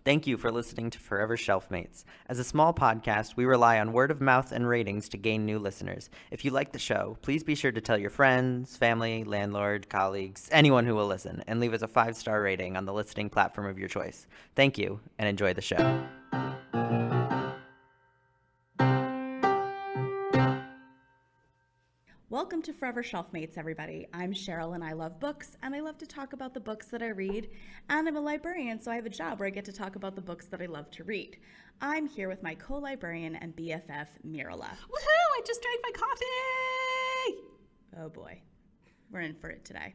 Thank you for listening to Forever Shelfmates. As a small podcast, we rely on word of mouth and ratings to gain new listeners. If you like the show, please be sure to tell your friends, family, landlord, colleagues, anyone who will listen, and leave us a 5-star rating on the listening platform of your choice. Thank you, and enjoy the show. Welcome to Forever Shelfmates, everybody. I'm Cheryl and I love books, and I love to talk about the books that I read. And I'm a librarian, so I have a job where I get to talk about the books that I love to read. I'm here with my co-librarian and BFF, Mirele. Woohoo! I just drank my coffee! Oh boy, we're in for it today.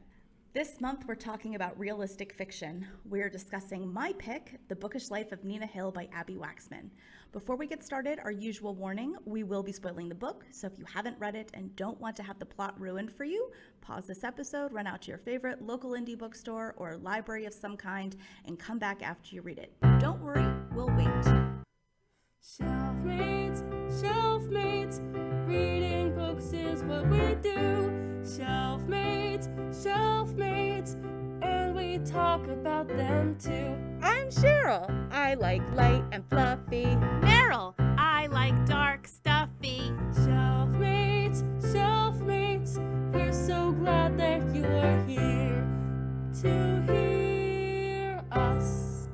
This month we're talking about realistic fiction. We're discussing my pick, The Bookish Life of Nina Hill by Abbi Waxman. Before we get started, our usual warning, we will be spoiling the book, so if you haven't read it and don't want to have the plot ruined for you, pause this episode, run out to your favorite local indie bookstore or library of some kind, and come back after you read it. Don't worry, we'll wait. Shelfmates, shelfmates, reading books is what we do. Shelfmates, shelfmates, and we talk about them too. I'm Cheryl. I like light and fluffy. Meryl, I like dark, stuffy. Shelfmates, shelfmates, we're so glad that you are here to hear us.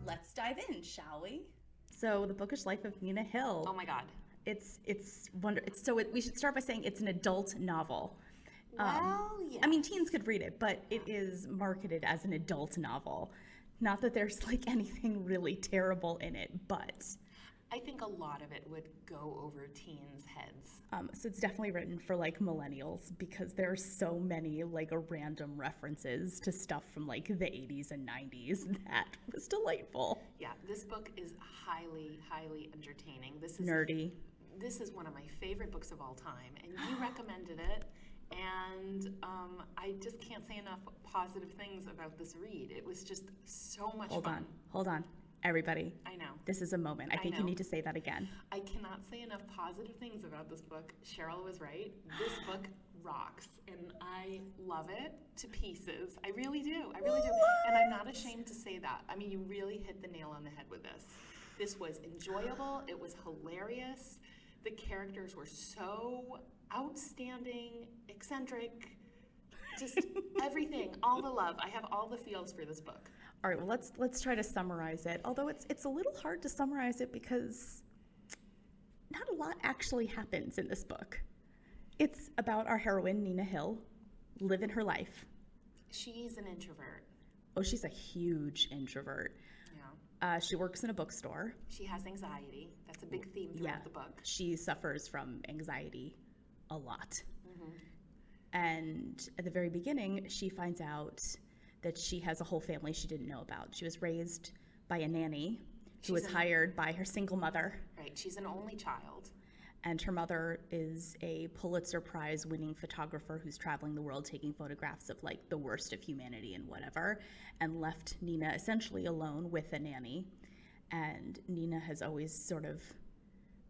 Let's dive in, shall we? So, The Bookish Life of Nina Hill. Oh my God. We should start by saying it's an adult novel. Well, yeah. I mean, teens could read it, but it is marketed as an adult novel. Not that there's like anything really terrible in it, but I think a lot of it would go over teens' heads. so it's definitely written for like millennials because there are so many like random references to stuff from like the 80s and 90s that was delightful. Yeah, this book is highly, highly entertaining. This is Nerdy. This is one of my favorite books of all time, and you recommended it. And I just can't say enough positive things about this read. It was just so much fun. Hold on, everybody. I know. This is a moment. I think you need to say that again. I cannot say enough positive things about this book. Cheryl was right. This book rocks, and I love it to pieces. I really do. I really do. And I'm not ashamed to say that. I mean, you really hit the nail on the head with this. This was enjoyable. It was hilarious. The characters were so outstanding, eccentric, just everything, all the love. I have all the feels for this book. All right, well, let's try to summarize it. Although it's a little hard to summarize it because not a lot actually happens in this book. It's about our heroine, Nina Hill, living her life. She's an introvert. Oh, she's a huge introvert. Yeah. She works in a bookstore. She has anxiety. That's a big theme throughout the book. She suffers from anxiety a lot. Mm-hmm. And at the very beginning, she finds out that she has a whole family she didn't know about. She was raised by a nanny who was hired by her single mother. Right, she's an only child. And her mother is a Pulitzer Prize winning photographer who's traveling the world taking photographs of like the worst of humanity and whatever, and left Nina essentially alone with a nanny. And Nina has always sort of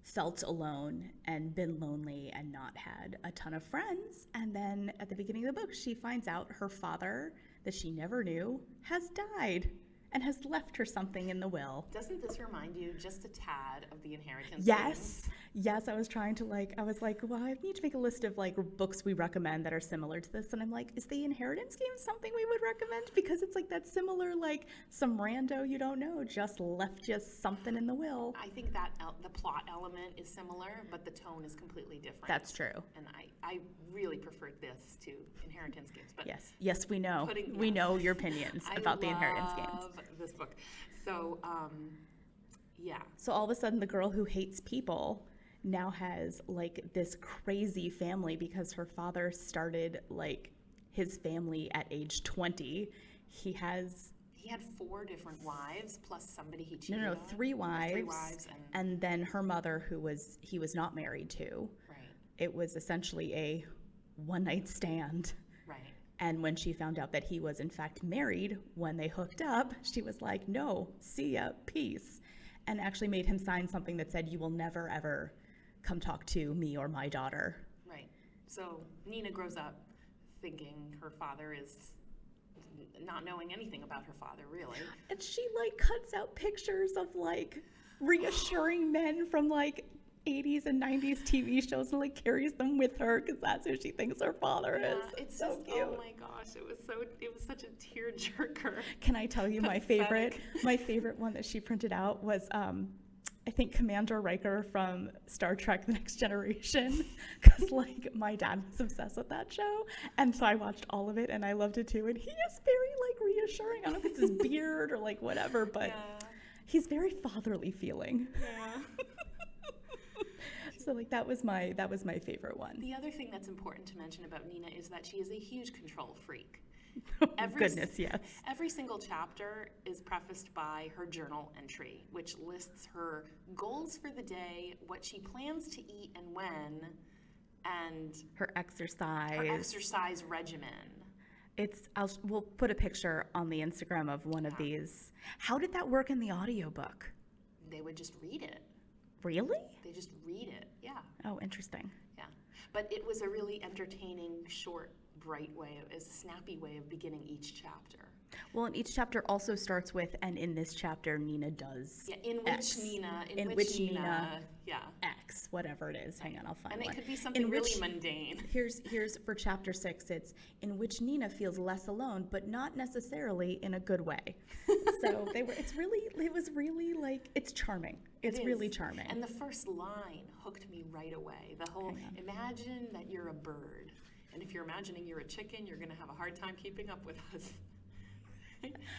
felt alone and been lonely and not had a ton of friends. And then at the beginning of the book, she finds out her father, that she never knew, has died and has left her something in the will. Doesn't this remind you just a tad of the Inheritance? Yes. Yes, I was trying to well, I need to make a list of like books we recommend that are similar to this. And I'm like, is the Inheritance Game something we would recommend? Because it's like that similar, like some rando you don't know just left just something in the will. I think that the plot element is similar, but the tone is completely different. That's true. And I really preferred this to Inheritance Games. But yes, we know. We know your opinions about the Inheritance Games. I love this book. So, yeah. So all of a sudden, the girl who hates people now has like this crazy family because her father started like his family at age 20. He had 4 different wives plus somebody he cheated on. 3 wives. 3 wives and then her mother, he was not married to. Right. It was essentially a one-night stand. Right. And when she found out that he was in fact married, when they hooked up, she was like, no, see ya, peace. And actually made him sign something that said, you will never, ever come talk to me or my daughter. Right. So Nina grows up thinking her father is not knowing anything about her father, really. And she like cuts out pictures of like reassuring men from like 80s and 90s TV shows and like carries them with her because that's who she thinks her father is. It's so just, cute. oh my gosh, it was such a tearjerker. Can I tell you my favorite? My favorite one that she printed out was I think Commander Riker from Star Trek: The Next Generation, because like my dad was obsessed with that show, and so I watched all of it and I loved it too. And he is very like reassuring. I don't know if it's his beard or like whatever, but he's very fatherly feeling. Yeah. So like that was my favorite one. The other thing that's important to mention about Nina is that she is a huge control freak. Oh, goodness, yes. Every single chapter is prefaced by her journal entry, which lists her goals for the day, what she plans to eat and when, and her exercise regimen. We'll put a picture on the Instagram of one of these. How did that work in the audiobook? They would just read it. Really? They just read it, yeah. Oh, interesting. Yeah. But it was a really entertaining, short, bright way, a snappy way of beginning each chapter. Well, and each chapter also starts with, and in this chapter, Nina does in which X. Nina, yeah. X, whatever it is. Hang on, I'll find one. And it could be something really mundane. Here's for chapter 6, it's in which Nina feels less alone, but not necessarily in a good way. So it was really like, it's charming. It's really charming. And the first line hooked me right away. The whole, imagine that you're a bird. And if you're imagining you're a chicken, you're going to have a hard time keeping up with us.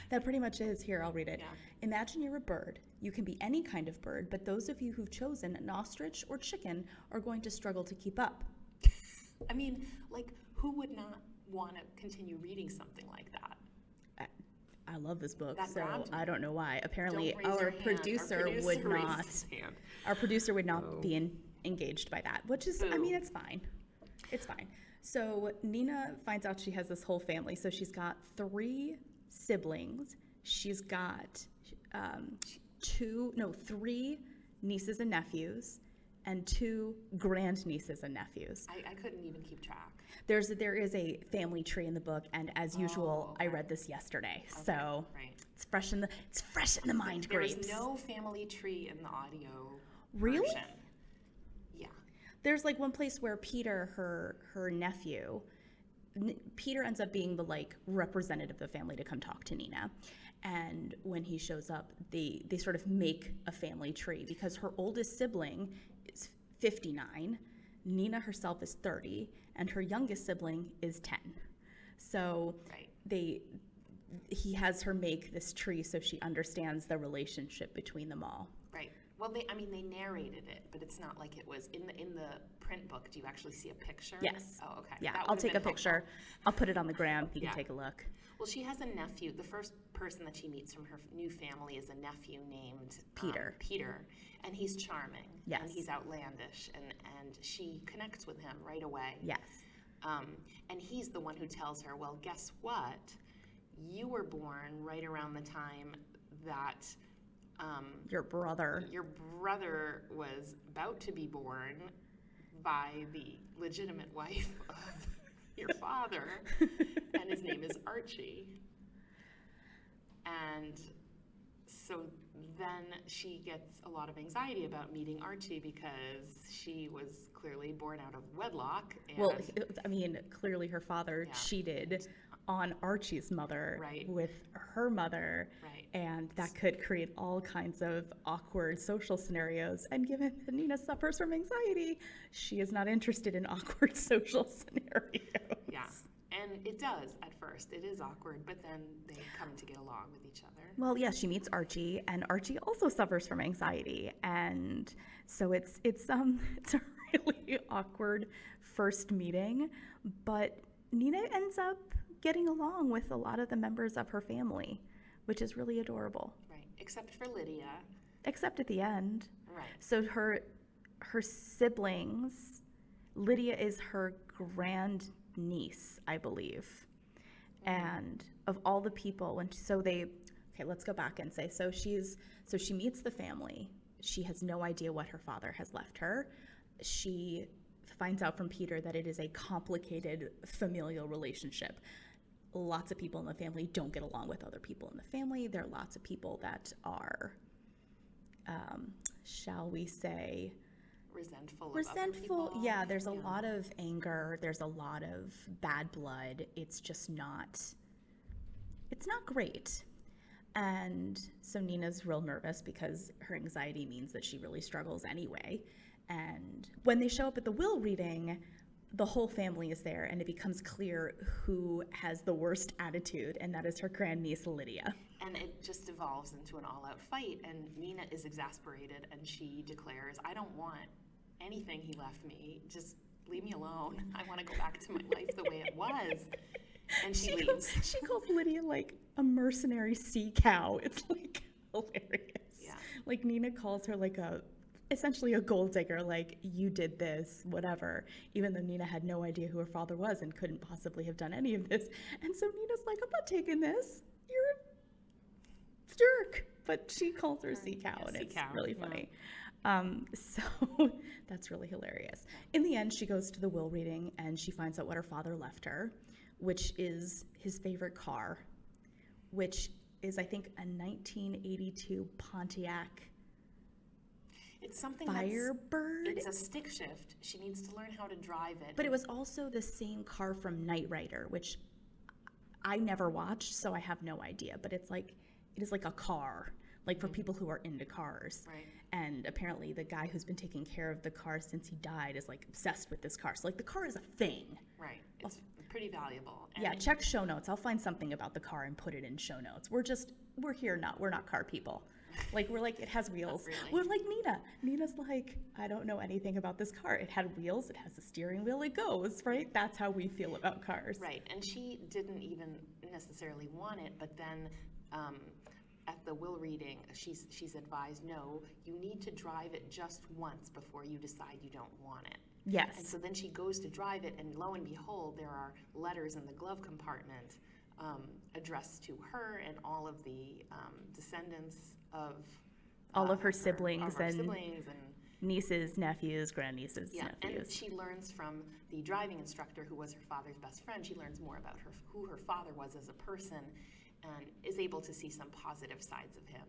That pretty much is. Here, I'll read it. Yeah. Imagine you're a bird. You can be any kind of bird, but those of you who've chosen an ostrich or chicken are going to struggle to keep up. I mean, like, who would not want to continue reading something like that? I love this book, That so grabbed me. I don't know why. Apparently, Don't raise your our hand. producer would raised not. his hand. Our producer would not be engaged by that, which is, I mean, it's fine. It's fine. So Nina finds out she has this whole family. So she's got 3 siblings. She's got 3 nieces and nephews and 2 grandnieces and nephews. I couldn't even keep track. There is a family tree in the book, and as usual, I read this yesterday, so it's fresh in the mind. There's Grapes. no family tree in the audio Really? version. Yeah. There's like one place where Peter, her nephew, Peter ends up being the like representative of the family to come talk to Nina, and when he shows up, they sort of make a family tree because her oldest sibling is 59, Nina herself is 30, and her youngest sibling is 10. So he has her make this tree so she understands the relationship between them all. Right. Well, they narrated it, but it's not like it was in the print book. Do you actually see a picture? Yes. Oh, okay. Yeah, That I'll would've take a been picture. helpful. I'll put it on the gram. You can take a look. Well, she has a nephew. The first person that she meets from her new family is a nephew named Peter. And he's charming. Yes. And he's outlandish, and she connects with him right away. Yes. And he's the one who tells her, well, guess what? You were born right around the time that Your brother was about to be born by the legitimate wife of your father, and his name is Archie. And so then she gets a lot of anxiety about meeting Archie because she was clearly born out of wedlock. And well, I mean, clearly her father cheated on Archie's mother with her mother, and that could create all kinds of awkward social scenarios. And given that Nina suffers from anxiety, she is not interested in awkward social scenarios. Yeah, and it does at first. It is awkward, but then they come to get along with each other. Well, yeah, she meets Archie, and Archie also suffers from anxiety, and so it's a really awkward first meeting. But Nina ends up getting along with a lot of the members of her family, which is really adorable. Right, except for Lydia. Except at the end. Right. So her siblings, Lydia is her grand niece, I believe. And of all the people, let's go back and say, so she meets the family. She has no idea what her father has left her. She finds out from Peter that it is a complicated familial relationship. lots of people in the family don't get along with other people in the family. There are lots of people that are, shall we say, resentful. Of other resentful. people. Yeah, there's a lot of anger. There's a lot of bad blood. It's just not, it's not great. And so Nina's real nervous because her anxiety means that she really struggles anyway. And when they show up at the will reading, the whole family is there, and it becomes clear who has the worst attitude, and that is her grandniece Lydia. And it just devolves into an all-out fight, and Nina is exasperated, and she declares, I don't want anything he left me. Just leave me alone. I want to go back to my life the way it was. And she leaves. She calls Lydia like a mercenary sea cow. It's like hilarious. Yeah. Like Nina calls her like essentially a gold digger, like you did this, whatever, even though Nina had no idea who her father was and couldn't possibly have done any of this. And so Nina's like, I'm not taking this. You're a jerk. But she calls her a sea cow, and it's really funny. So that's really hilarious. In the end, she goes to the will reading and she finds out what her father left her, which is his favorite car, which is, I think, a 1982 Pontiac It's something Firebird. It's a stick shift. She needs to learn how to drive it. But it was also the same car from Knight Rider, which I never watched, so I have no idea. But it is like a car, like for people who are into cars. Right. And apparently the guy who's been taking care of the car since he died is like obsessed with this car. So like the car is a thing. Right. It's pretty valuable. And Yeah, check show notes. I'll find something about the car and put it in show notes. We're not car people. Like, we're like, it has wheels. Really. We're like Nina. Nina's like, I don't know anything about this car. It had wheels. It has a steering wheel. It goes, right? That's how we feel about cars. Right, and she didn't even necessarily want it, but then at the will reading, she's advised, no, you need to drive it just once before you decide you don't want it. Yes. And so then she goes to drive it, and lo and behold, there are letters in the glove compartment addressed to her and all of the descendants of all of her siblings and and nieces, nephews, grandnieces, yeah, nephews. and she learns from the driving instructor who was her father's best friend. She learns more about who her father was as a person, and is able to see some positive sides of him.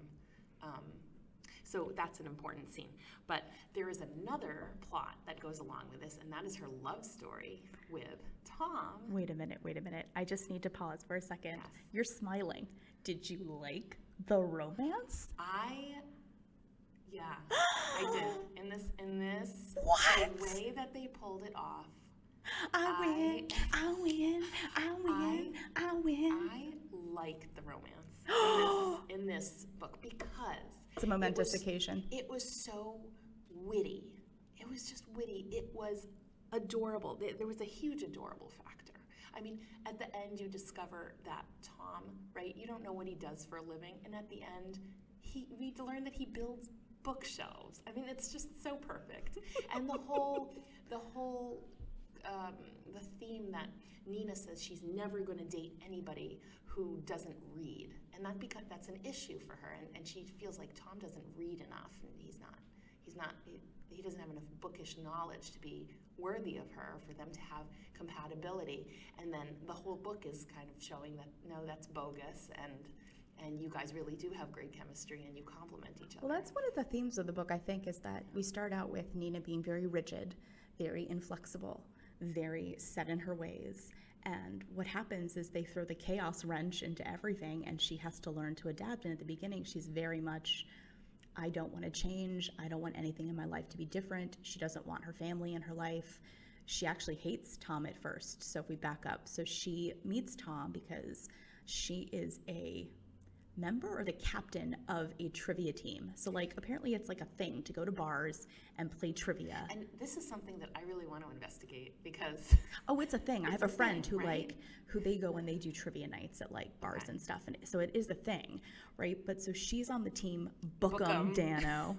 So that's an important scene. But there is another plot that goes along with this, and that is her love story with Tom. Wait a minute. I just need to pause for a second. Yes. You're smiling. Did you like the romance? I did. In this, What? the way that they pulled it off, I win. I liked the romance in this book because It's a momentous occasion. It was so witty. It was just witty. It was adorable. There was a huge adorable factor. I mean, at the end, you discover that Tom, right? You don't know what he does for a living, and at the end, we learn that he builds bookshelves. I mean, it's just so perfect. And the theme that Nina says she's never going to date anybody who doesn't read, and that's an issue for her, and she feels like Tom doesn't read enough, and he doesn't have enough bookish knowledge to be worthy of her for them to have compatibility. And then the whole book is kind of showing that no, that's bogus, and you guys really do have great chemistry and you complement each other. Well, that's one of the themes of the book, I think, is that we start out with Nina being very rigid, very inflexible, very set in her ways. And what happens is they throw the chaos wrench into everything, and she has to learn to adapt. And at the beginning, she's very much, I don't want to change. I don't want anything in my life to be different. She doesn't want her family in her life. She actually hates Tom at first. So if we back up, so she meets Tom because she is a member or the captain of a trivia team. So like apparently it's like a thing to go to bars and play trivia. And this is something that I really want to investigate because Oh, it's a thing. I have a friend thing, who right? who they go and they do trivia nights at like bars and stuff, and so it is a thing, right? But so she's on the team Book 'em Dano,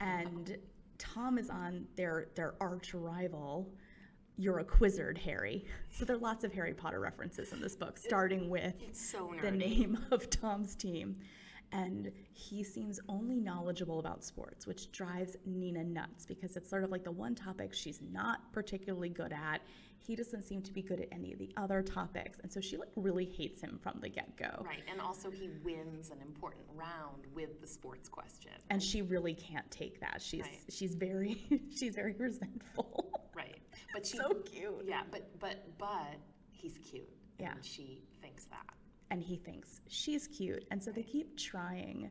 and Tom is on their arch rival. You're a Quizzard, Harry. So there are lots of Harry Potter references in this book, starting with it's so nerdy. the name of Tom's team. And he seems only knowledgeable about sports, which drives Nina nuts because it's sort of like the one topic she's not particularly good at. He doesn't seem to be good at any of the other topics. And so she like really hates him from the get-go. Right, and also he wins an important round with the sports question. And she really can't take that. She's very resentful. Right, but she So cute. Yeah, but he's cute. Yeah. And she thinks that. And he thinks she's cute. And so they keep trying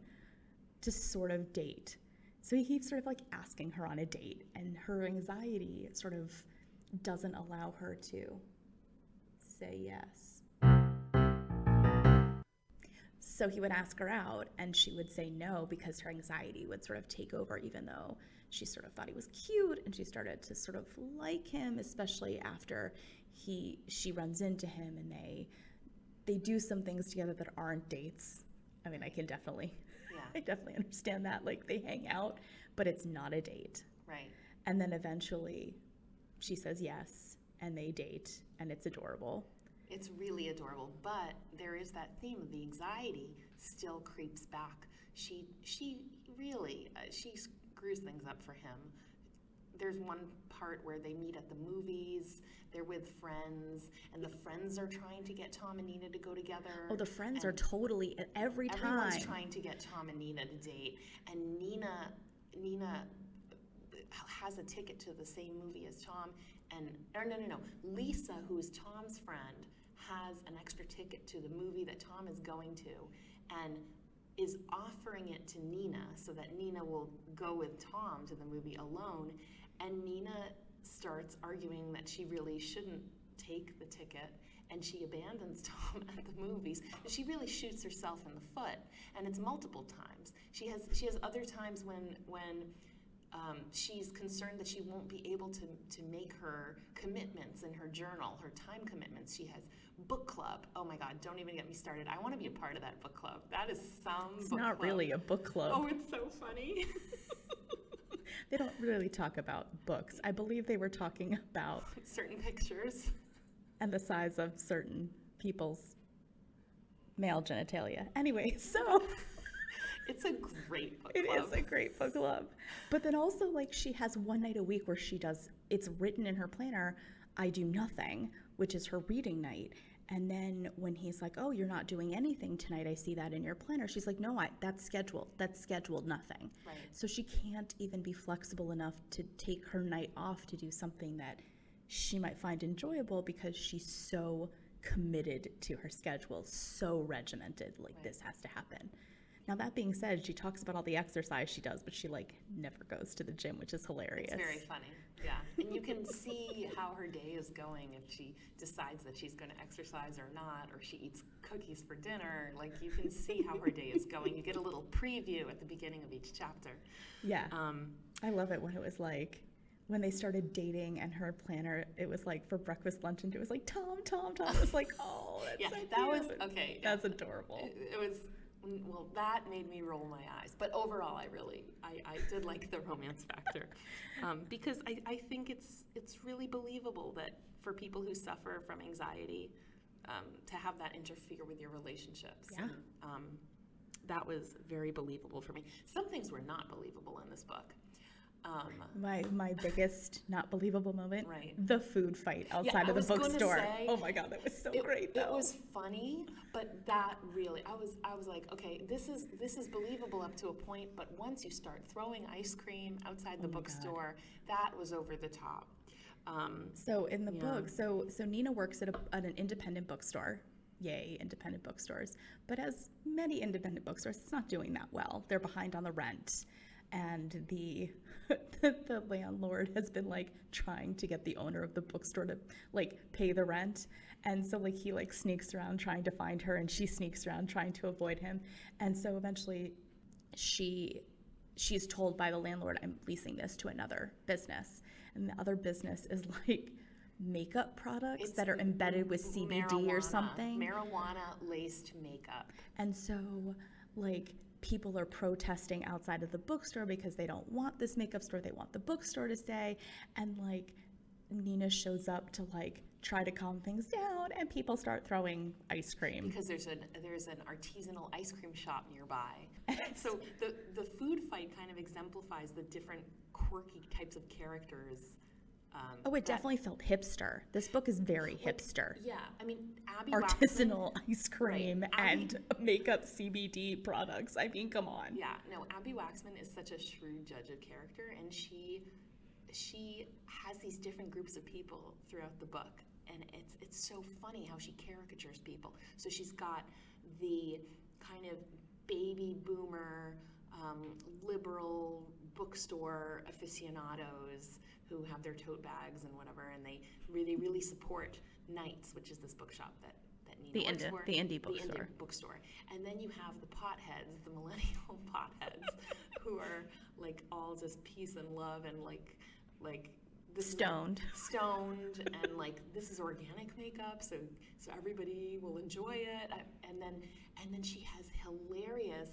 to sort of date. So he keeps sort of like asking her on a date, and her anxiety sort of doesn't allow her to say yes. So he would ask her out, and she would say no because her anxiety would sort of take over, even though she sort of thought he was cute, and she started to sort of like him, especially after she runs into him and they do some things together that aren't dates. I mean, I definitely understand that. Like, they hang out, but it's not a date. Right. And then eventually she says yes, and they date, and it's adorable. It's really adorable, but there is that theme of the anxiety still creeps back. She really she screws things up for him. There's one part where they meet at the movies, they're with friends, and the friends are trying to get Tom and Nina to go together. Oh, the friends are totally, every time. Everyone's trying to get Tom and Nina to date, and Nina has a ticket to the same movie as Tom, no. Lisa, who is Tom's friend, has an extra ticket to the movie that Tom is going to, and is offering it to Nina so that Nina will go with Tom to the movie alone, and Nina starts arguing that she really shouldn't take the ticket, and she abandons Tom at the movies. She really shoots herself in the foot, and it's multiple times. She has other times when she's concerned that she won't be able to make her commitments in her journal, her time commitments. She has book club. Oh my God, don't even get me started. I want to be a part of that book club. That is some It's book not club. really a book club. Oh, it's so funny. They don't really talk about books. I believe they were talking about Certain pictures. and the size of certain people's male genitalia. Anyway, so It's a great book it club. is a great book club. But then also, like, she has one night a week where she does, it's written in her planner, I do nothing, which is her reading night. And then when he's like, oh, you're not doing anything tonight, I see that in your planner. She's like, no, that's scheduled nothing. Right. So she can't even be flexible enough to take her night off to do something that she might find enjoyable because she's so committed to her schedule, so regimented, like, this has to happen. Now, that being said, she talks about all the exercise she does, but she, like, never goes to the gym, which is hilarious. It's very funny, yeah. And you can see how her day is going if she decides that she's going to exercise or not, or she eats cookies for dinner. Like, you can see how her day is going. You get a little preview at the beginning of each chapter. Yeah. I love it when it was like, when they started dating and her planner, it was like for breakfast, lunch, and it was like, Tom. It was like, oh, that's Yeah, so that was, cute. okay. That's adorable. It was, well, that made me roll my eyes. But overall, I did like the romance factor. Because I think it's really believable that for people who suffer from anxiety, to have that interfere with your relationships. Yeah. And, that was very believable for me. Some things were not believable in this book. My biggest not believable moment, Right. the food fight outside I of the was gonna bookstore. say, Oh my God, that was so great though. It was funny, but that really, I was like, okay, this is believable up to a point, but once you start throwing ice cream outside the Oh my God. bookstore, that was over the top. So in the Yeah. book, so Nina works at an independent bookstore. Yay, independent bookstores. But as many independent bookstores, it's not doing that well. They're behind on the rent. And the landlord has been like trying to get the owner of the bookstore to like pay the rent. And so like he like sneaks around trying to find her, and she sneaks around trying to avoid him. And so eventually she's told by the landlord, I'm leasing this to another business. And the other business is like makeup products that are embedded with CBD or something. Marijuana laced makeup. And so like people are protesting outside of the bookstore because they don't want this makeup store, they want the bookstore to stay. And like Nina shows up to like try to calm things down, and people start throwing ice cream. Because there's an artisanal ice cream shop nearby. So the food fight kind of exemplifies the different quirky types of characters Oh, it definitely felt hipster. This book is very hipster. Yeah, I mean, Abbi Artisanal Waxman, ice cream and makeup CBD products. I mean, come on. yeah, no, Abbi Waxman is such a shrewd judge of character, and she has these different groups of people throughout the book, and it's so funny how she caricatures people. So she's got the kind of baby boomer, liberal bookstore aficionados who have their tote bags and whatever, and they really, really support Knights, which is this bookshop that Nina works for. The indie bookstore. The indie bookstore. And then you have the potheads, the millennial potheads, who are like all just peace and love and like this Stoned. And like this is organic makeup, so everybody will enjoy it. And then she has hilarious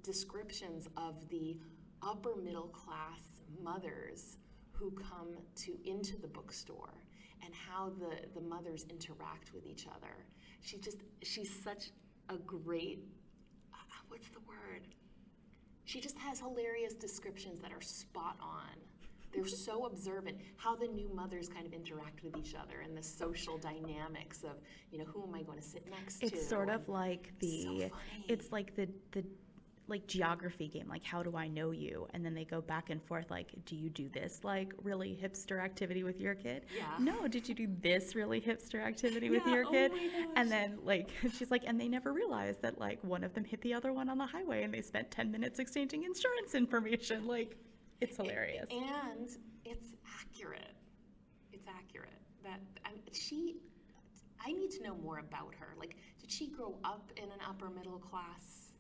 descriptions of the upper middle class mothers who come into the bookstore and how the mothers interact with each other. She's such a great, what's the word? She just has hilarious descriptions that are spot on. They're so observant how the new mothers kind of interact with each other and the social dynamics of, who am I going to sit next to? It's sort of like so it's like the like geography game, like how do I know you? And then they go back and forth like, do you do this like really hipster activity with your kid? Yeah. No, did you do this really hipster activity with your kid? Oh my gosh. And then like she's like, and they never realized that like one of them hit the other one on the highway and they spent 10 minutes exchanging insurance information. Like, it's hilarious. And it's accurate. It's accurate. I need to know more about her. Like, did she grow up in an upper middle class?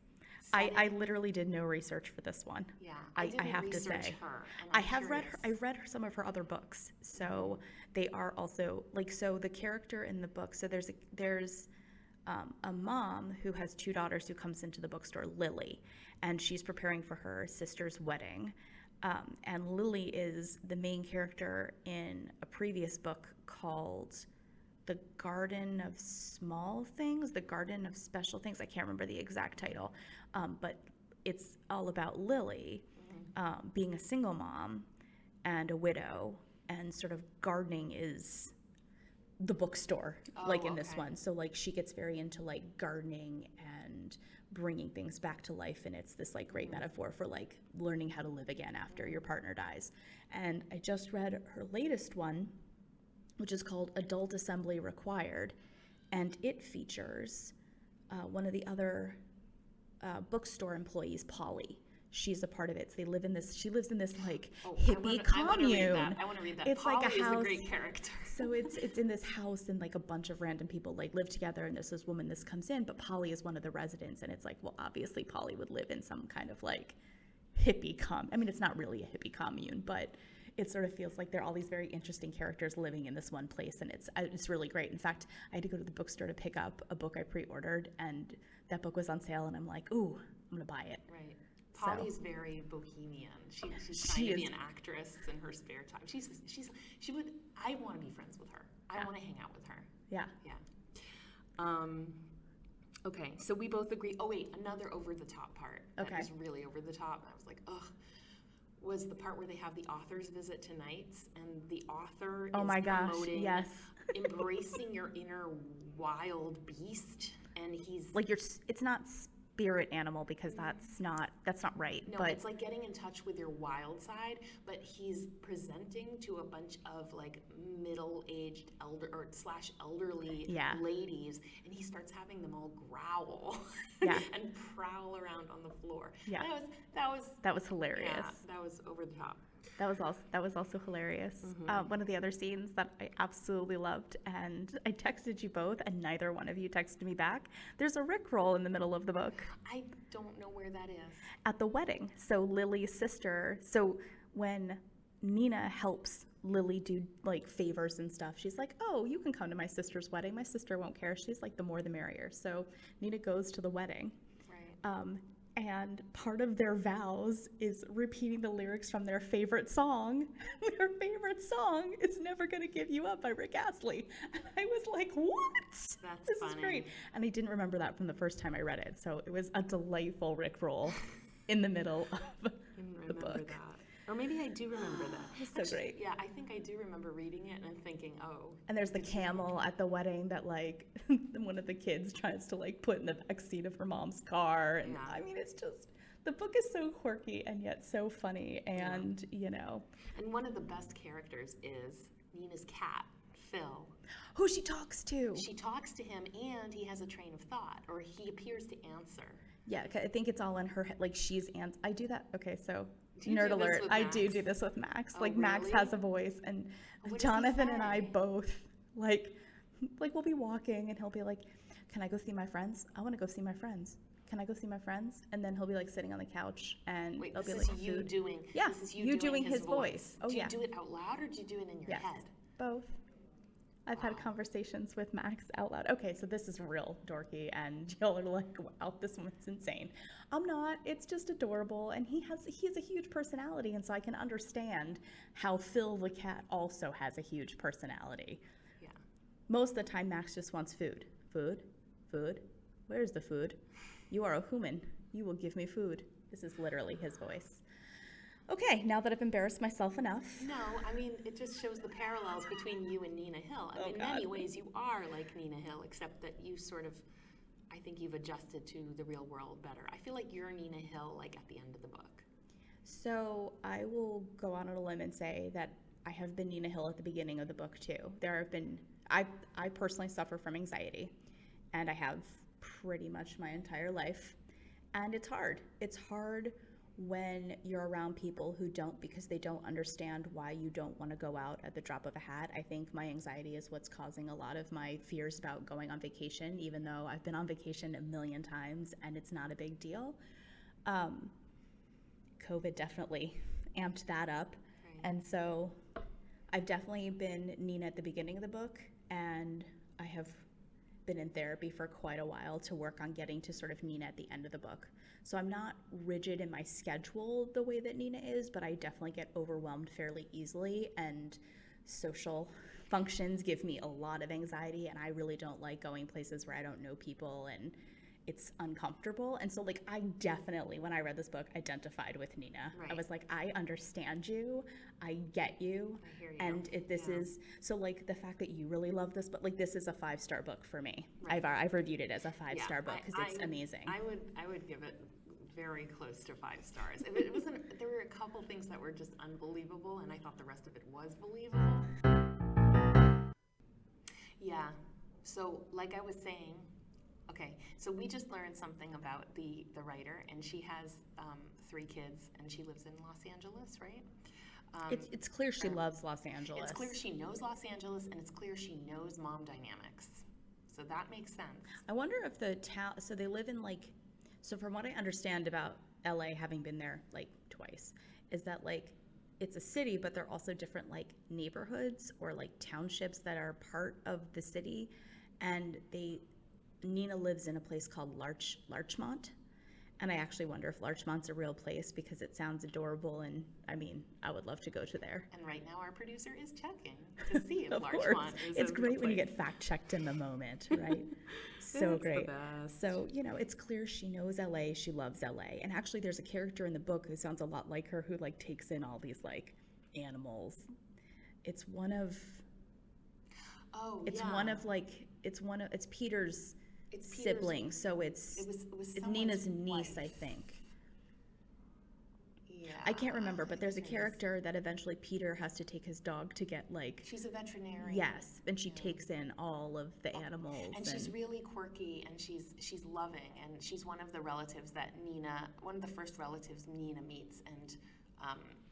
I literally did no research for this one. Yeah, I didn't have to research say. her, and I I'm have read curious. I've read some of her other books, so they are also like, so the character in the book. So there's a mom who has two daughters who comes into the bookstore, Lily, and she's preparing for her sister's wedding. And Lily is the main character in a previous book called The Garden of Small Things, The Garden of Special Things. I can't remember the exact title, but it's all about Lily being a single mom and a widow, and sort of gardening is the bookstore, like in this okay. one. So like she gets very into like gardening and bringing things back to life, and it's this like great metaphor for like learning how to live again after your partner dies. And I just read her latest one, which is called Adult Assembly Required, and it features one of the other bookstore employees, Polly. She's a part of it. So she lives in this like hippie commune. I want to read that. It's Polly like a house. is a great character. So it's in this house, and like a bunch of random people like live together, and there's this woman that comes in, but Polly is one of the residents, and it's like, well, obviously Polly would live in some kind of like hippie I mean, it's not really a hippie commune, but it sort of feels like there are all these very interesting characters living in this one place, and it's really great. In fact, I had to go to the bookstore to pick up a book I pre-ordered, and that book was on sale, and I'm like, ooh, I'm gonna buy it. Right. Polly's very bohemian. She's trying to be an actress in her spare time. I want to be friends with her. I want to hang out with her. Yeah. Yeah. Okay, so we both agree. Oh wait, another over the top part. That was really over the top. I was like, ugh. Was the part where they have the author's visit to Knights, and the author is promoting embracing your inner wild beast, and he's like it's not spirit animal, because that's not right. No, but it's like getting in touch with your wild side, but he's presenting to a bunch of like middle-aged elderly ladies, and he starts having them all growl and prowl around on the floor. Yeah. That was hilarious. Yeah, that was over the top. That was also hilarious. One of the other scenes that I absolutely loved, and I texted you both, and neither one of you texted me back. There's a Rickroll in the middle of the book. I don't know where that is. At the wedding. So Lily's sister. So when Nina helps Lily do like favors and stuff, she's like, "Oh, you can come to my sister's wedding. My sister won't care." She's like, "The more, the merrier." So Nina goes to the wedding. Right. And part of their vows is repeating the lyrics from their favorite song. Their favorite song is Never Gonna Give You Up by Rick Astley. And I was like, what? This funny. is great. And I didn't remember that from the first time I read it. So it was a delightful Rickroll in the middle of the book. That. Or maybe I do remember that. It's so great. Yeah, I think I do remember reading it and thinking, oh. And there's the camel at the wedding that like one of the kids tries to like put in the backseat of her mom's car. And Yeah. I mean, it's just, the book is so quirky and yet so funny. And, you know. And one of the best characters is Nina's cat, Phil. Who she talks to. She talks to him and he has a train of thought, or he appears to answer. Yeah, I think it's all in her head. Like she's, I do that. Okay, so Do you nerd do this alert. with I Max? do this with Max. Oh, Like Max really? has a voice, and What does he Jonathan and I say? both like we'll be walking, and he'll be like, "Can I go see my friends? I want to go see my friends. Can I go see my friends?" And then he'll be like sitting on the couch, and Wait, there'll this be is like you food. doing. Yeah, This is you doing his voice. Oh, do you yeah. do it out loud or do you do it in your Yes, head? both. I've had conversations with Max out loud. Okay, so this is real dorky, and y'all are like, wow, this one's insane. I'm not. It's just adorable, and he has a huge personality, and so I can understand how Phil the cat also has a huge personality. Yeah. Most of the time, Max just wants food. Food? Food? Where's the food? You are a human. You will give me food. This is literally his voice. Okay, now that I've embarrassed myself enough. No, I mean, it just shows the parallels between you and Nina Hill. I mean, in many ways, you are like Nina Hill, except that you sort of, I think you've adjusted to the real world better. I feel like you're Nina Hill, like at the end of the book. So I will go on a limb and say that I have been Nina Hill at the beginning of the book too. There have been, I personally suffer from anxiety, and I have pretty much my entire life. And it's hard. It's hard when you're around people who don't, because they don't understand why you don't want to go out at the drop of a hat. I think my anxiety is what's causing a lot of my fears about going on vacation, even though I've been on vacation a million times and it's not a big deal. COVID definitely amped that up. Right. And so I've definitely been Nina at the beginning of the book, and I have been in therapy for quite a while to work on getting to sort of Nina at the end of the book. So I'm not rigid in my schedule the way that Nina is, but I definitely get overwhelmed fairly easily, and social functions give me a lot of anxiety, and I really don't like going places where I don't know people and it's uncomfortable. And so like I definitely, when I read this book, identified with Nina. I Right. was like, I understand you, I get you. I hear you. And this Yeah. is so like the fact that you really love this book, like this is a 5-star book for me. Right. I've reviewed it as a 5-star book I- because it's I would- amazing. I would give it very close to 5 stars. It wasn't. There were a couple things that were just unbelievable, and I thought the rest of it was believable. Yeah. So, like I was saying, okay. So we just learned something about the writer, and she has 3 kids, and she lives in Los Angeles, right? It's clear she loves Los Angeles. It's clear she knows Los Angeles, and it's clear she knows mom dynamics. So that makes sense. I wonder if the town, so they live in like, so from what I understand about LA, having been there like twice, is that like it's a city, but they're also different like neighborhoods or like townships that are part of the city. And Nina lives in a place called Larchmont. And I actually wonder if Larchmont's a real place because it sounds adorable, and I mean, I would love to go to there. And right now our producer is checking to see if Of course. Larchmont is It's a real great when you place. get fact checked in the moment, right? So It's the great. best. So, you know, it's clear she knows LA, she loves LA. And actually there's a character in the book who sounds a lot like her who like takes in all these like animals. It's one of it's Peter's It's Peter's- sibling. So it's It was it's someone's Nina's niece, wife. I think. Yeah. I can't remember, but there's a Goodness. character that eventually Peter has to take his dog to get like She's a veterinarian. yes, and she takes in all of the animals. And she's really quirky, and she's loving, and she's one of the relatives that one of the first relatives Nina meets, and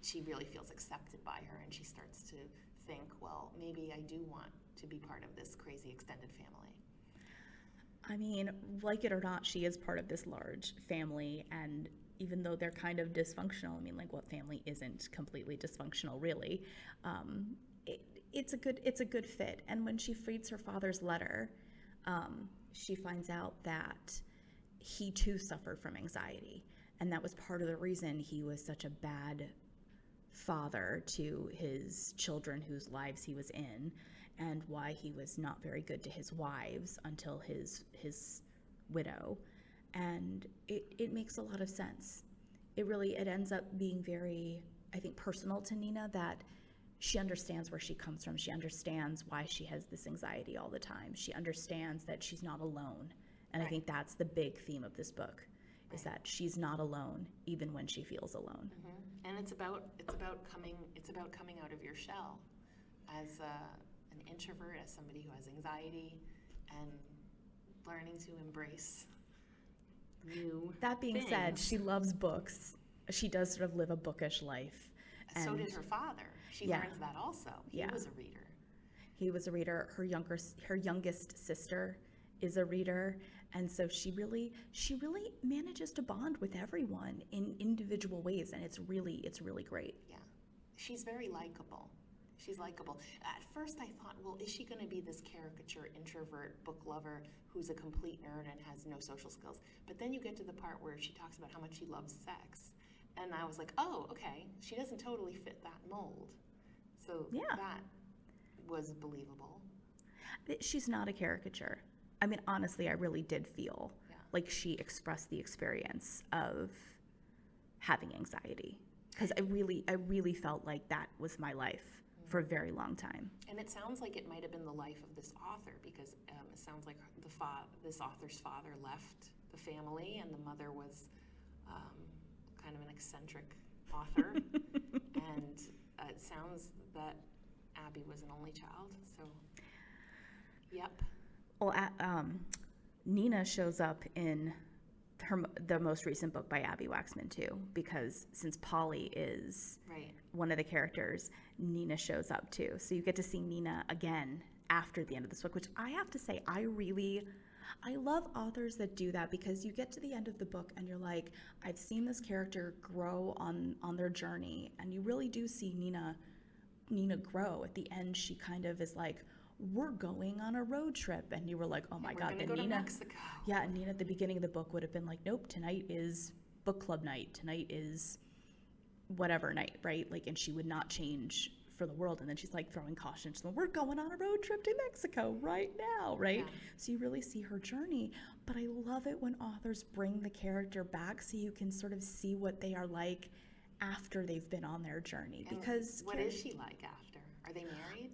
she really feels accepted by her, and she starts to think, well, maybe I do want to be part of this crazy extended family. I mean, like it or not, she is part of this large family, and even though they're kind of dysfunctional, I mean, like what family isn't completely dysfunctional, really? It's a good fit. And when she reads her father's letter, she finds out that he too suffered from anxiety, and that was part of the reason he was such a bad father to his children whose lives he was in, and why he was not very good to his wives until his widow. And it makes a lot of sense. It ends up being very I think, personal to Nina, that she understands where she comes from. She understands why she has this anxiety all the time. She understands that she's not alone. And I think that's the big theme of this book, is that she's not alone, even when she feels alone. And it's about coming out of your shell as an introvert, as somebody who has anxiety, and learning to embrace new That being said, things. she loves books. She does sort of live a bookish life. So And did her father. She Yeah. learns that also. He Yeah. was a reader. he was a reader. Her youngest sister is a reader. And so she really manages to bond with everyone in individual ways. And it's really great. Yeah. She's very likable. She's likable. At first I thought, well, is she going to be this caricature introvert book lover who's a complete nerd and has no social skills? But then you get to the part where she talks about how much she loves sex. And I was like, oh, okay, she doesn't totally fit that mold. So Yeah. that was believable. She's not a caricature. I mean, honestly, I really did feel like she expressed the experience of having anxiety, because I really felt like that was my life for a very long time. And it sounds like it might have been the life of this author, because it sounds like this author's father left the family, and the mother was kind of an eccentric author. And it sounds that Abbi was an only child. So, yep. Well, Nina shows up in the most recent book by Abbi Waxman too, because since Polly is Right. one of the characters, Nina shows up too. So you get to see Nina again after the end of this book, which I have to say, I love authors that do that, because you get to the end of the book and you're like, I've seen this character grow on their journey, and you really do see Nina grow. At the end, she kind of is like, we're going on a road trip, and you were like, oh my We're God, gonna then go to Nina, Mexico. yeah, and Nina at the beginning of the book would have been like, nope, tonight is book club night, tonight is whatever night, right? Like, and she would not change for the world. And then she's like throwing caution to them, we're going on a road trip to Mexico right now, right? Yeah. So you really see her journey. But I love it when authors bring the character back so you can sort of see what they are like after they've been on their journey. And Because what is she like after? Are they married?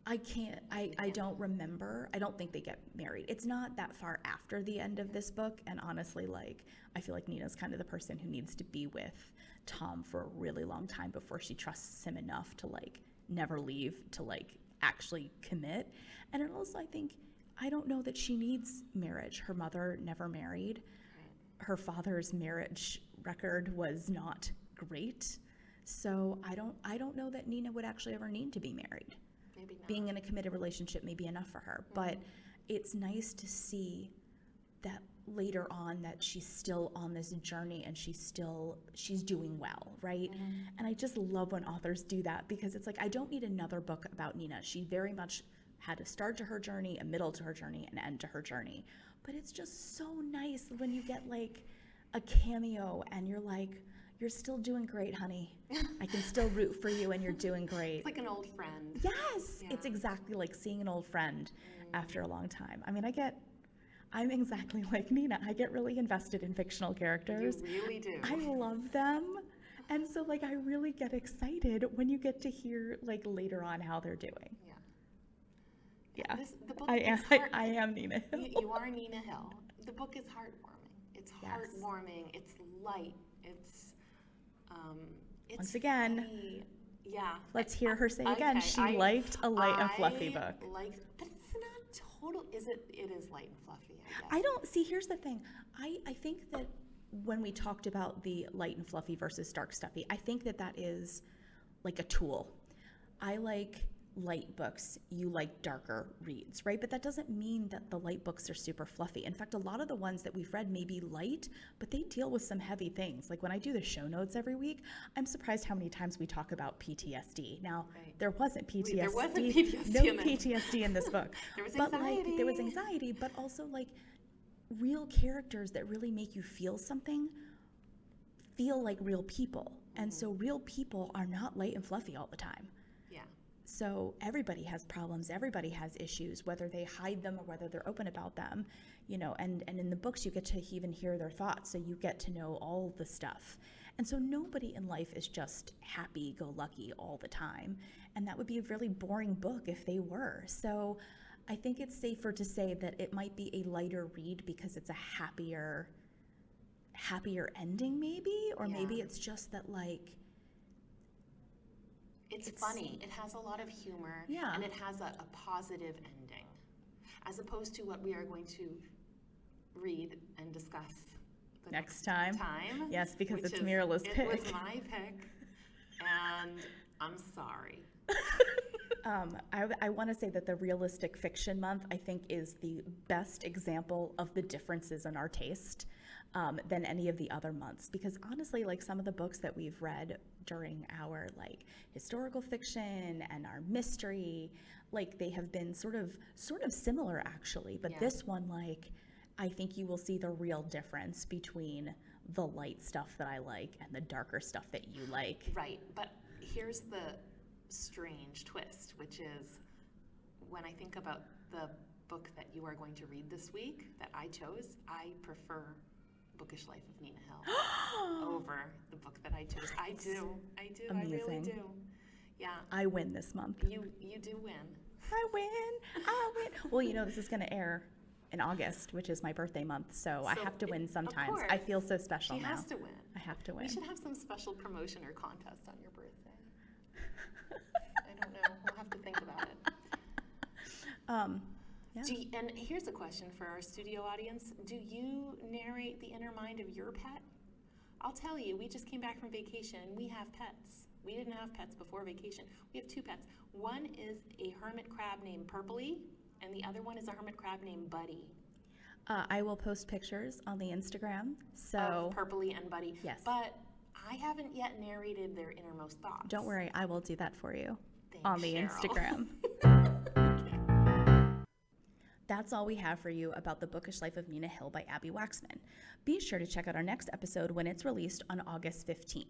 I don't remember. I don't think they get married. It's not that far after the end of this book. And honestly, like, I feel like Nina's kind of the person who needs to be with Tom for a really long time before she trusts him enough to, like, never leave, to, like, actually commit. And also, I don't know that she needs marriage. Her mother never married. Her father's marriage record was not great. So I don't know that Nina would actually ever need to be married. Maybe not. Being in a committed relationship may be enough for her, but it's nice to see that later on that she's still on this journey and she's doing well, right? And I just love when authors do that, because it's like, I don't need another book about Nina. She very much had a start to her journey, a middle to her journey, an end to her journey. But it's just so nice when you get like a cameo and you're like, you're still doing great, honey. I can still root for you and you're doing great. It's like an old friend. Yes, Yeah. it's exactly like seeing an old friend after a long time. I mean, I'm exactly like Nina. I get really invested in fictional characters. You really do. I love them. And so, like, I really get excited when you get to hear, like, later on how they're doing. Yeah. Yeah. The book I is am Nina Hill. You are Nina Hill. The book is heartwarming. It's Yes. heartwarming. It's light. It's Once again, funny. Yeah. Let's hear her say again, she liked a light and fluffy book. But it's not total. Is it? It is light and fluffy. I guess. I don't see. Here's the thing. I think that when we talked about the light and fluffy versus dark stuffy, I think that is like a tool. I like light books. You like darker reads, right? But that doesn't mean that the light books are super fluffy. In fact, a lot of the ones that we've read may be light, but they deal with some heavy things. Like when I do the show notes every week, I'm surprised how many times we talk about PTSD. Now, Right. there wasn't PTSD. There wasn't PTSD no in this. PTSD in this book. There was But like there was anxiety. anxiety, but also like real characters that really make you feel something feel like real people. And so real people are not light and fluffy all the time. Yeah. So everybody has problems, everybody has issues, whether they hide them or whether they're open about them, you know, and in the books you get to even hear their thoughts, so you get to know all the stuff. And so nobody in life is just happy-go-lucky all the time. And that would be a really boring book if they were. So I think it's safer to say that it might be a lighter read because it's a happier ending maybe, or maybe it's just that like it's funny. It has a lot of humor, and it has a positive ending, as opposed to what we are going to read and discuss the next time. Yes, because it's is, Mirele's pick. It was my pick, and I'm sorry. I want to say that the Realistic Fiction Month, I think, is the best example of the differences in our taste than any of the other months. Because honestly, like some of the books that we've read during our like historical fiction and our mystery, like they have been sort of similar actually. But this one, like, I think you will see the real difference between the light stuff that I like and the darker stuff that you like. Right, but here's the strange twist, which is when I think about the book that you are going to read this week that I chose, I prefer Bookish Life of Nina Hill over the book that I chose. I do. Amazing. I really do. Yeah. I win this month. You do win. I win. Well, you know, this is going to air in August, which is my birthday month, so I have to win sometimes. I feel so special now. She has to win. I have to win. We should have some special promotion or contest on your birthday. I don't know. We'll have to think about it. Yeah. And here's a question for our studio audience. Do you narrate the inner mind of your pet? I'll tell you, we just came back from vacation. We have pets. We didn't have pets before vacation. We have two pets. One is a hermit crab named Purpley, and the other one is a hermit crab named Buddy. I will post pictures on the Instagram. Of Purpley and Buddy. Yes. But I haven't yet narrated their innermost thoughts. Don't worry, I will do that for you. Thanks, on the Cheryl. Instagram. That's all we have for you about The Bookish Life of Nina Hill by Abbi Waxman. Be sure to check out our next episode when it's released on August 15th.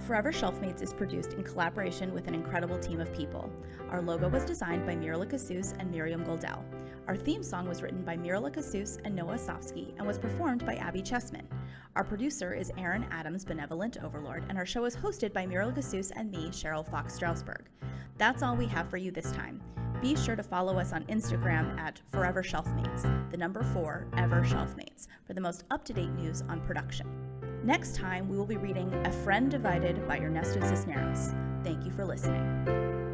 Forever Shelfmates is produced in collaboration with an incredible team of people. Our logo was designed by Mirele and Miriam Goldell. Our theme song was written by Mirele and Noah Sofsky and was performed by Abby Chessman. Our producer is Aaron Adams, Benevolent Overlord, and our show is hosted by Mirele and me, Cheryl Fox Strausberg. That's all we have for you this time. Be sure to follow us on Instagram at Forever Shelfmates, the number 4 Ever Shelfmates, for the most up-to-date news on production. Next time, we will be reading Efrén Divided by Ernersto Cisneros. Thank you for listening.